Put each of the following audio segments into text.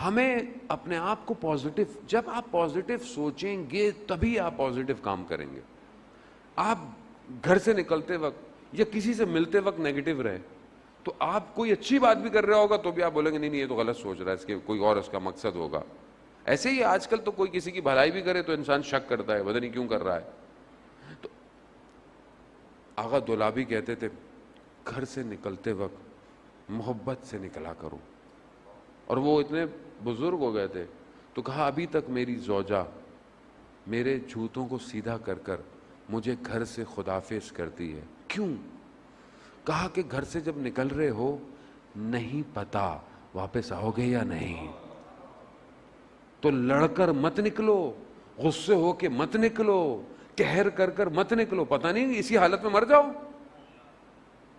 ہمیں اپنے آپ کو پازیٹیو، جب آپ پازیٹیو سوچیں گے تبھی آپ پازیٹیو کام کریں گے. آپ گھر سے نکلتے وقت یا کسی سے ملتے وقت نیگیٹو رہے تو آپ کوئی اچھی بات بھی کر رہا ہوگا تو بھی آپ بولیں گے نہیں یہ تو غلط سوچ رہا ہے، اس کے کوئی اور اس کا مقصد ہوگا. ایسے ہی آج کل تو کوئی کسی کی بھلائی بھی کرے تو انسان شک کرتا ہے، پتہ نہیں کیوں کر رہا ہے. تو آغا دولابی کہتے تھے گھر سے نکلتے وقت محبت سے نکلا کرو. اور وہ اتنے بزرگ ہو گئے تھے تو کہا ابھی تک میری زوجہ میرے جوتوں کو سیدھا کر کر مجھے گھر سے خدافظ کرتی ہے. کیوں؟ کہا کہ گھر سے جب نکل رہے ہو نہیں پتا واپس آؤ گے یا نہیں، تو لڑ کر مت نکلو، غصے ہو کے مت نکلو، قہر کر کر مت نکلو، پتہ نہیں اسی حالت میں مر جاؤ.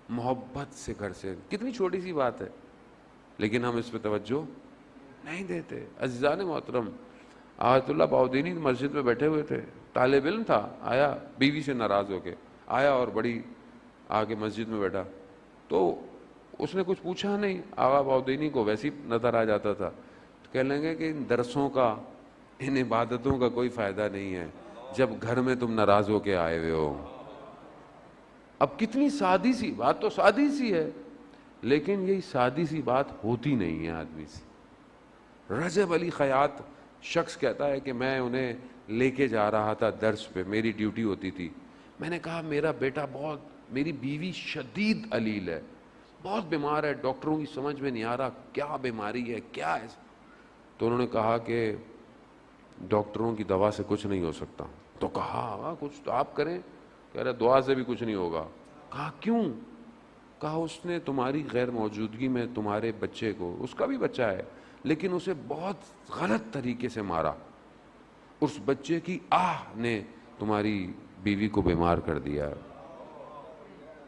محبت سے گھر سے، کتنی چھوٹی سی بات ہے لیکن ہم اس پہ توجہ نہیں دیتے. عزیزان محترم، آیت اللہ باؤدینی مسجد میں بیٹھے ہوئے تھے، طالب علم تھا، آیا بیوی سے ناراض ہو کے آیا اور بڑی آگے مسجد میں بیٹھا تو اس نے کچھ پوچھا نہیں. آغا باؤدینی کو ویسے ہی نظر آ جاتا تھا تو کہنے لگے کہ ان درسوں کا، ان عبادتوں کا کوئی فائدہ نہیں ہے جب گھر میں تم ناراض ہو کے آئے ہوئے ہو. اب کتنی سادی سی بات، تو سادی سی ہے لیکن یہی سادی سی بات ہوتی نہیں ہے آدمی سے. رجب علی خیاط شخص کہتا ہے کہ میں انہیں لے کے جا رہا تھا درس پہ، میری ڈیوٹی ہوتی تھی. میں نے کہا میرا بیٹا میری بیوی شدید علیل ہے، بہت بیمار ہے، ڈاکٹروں کی سمجھ میں نہیں آ رہا کیا بیماری ہے کیا ہے. تو انہوں نے کہا کہ ڈاکٹروں کی دوا سے کچھ نہیں ہو سکتا. تو کہا کچھ تو آپ کریں. کہہ رہے دعا سے بھی کچھ نہیں ہوگا. کہا کیوں؟ کہا اس نے تمہاری غیر موجودگی میں تمہارے بچے کو، اس کا بھی بچہ ہے لیکن اسے بہت غلط طریقے سے مارا، اس بچے کی آہ نے تمہاری بیوی کو بیمار کر دیا.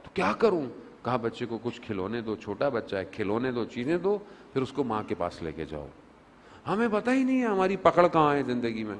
تو کیا کروں؟ کہا بچے کو کچھ کھلونے دو، چھوٹا بچہ ہے، کھلونے دو، چیزیں دو، پھر اس کو ماں کے پاس لے کے جاؤ. ہمیں پتہ ہی نہیں ہے ہماری پکڑ کہاں ہے زندگی میں.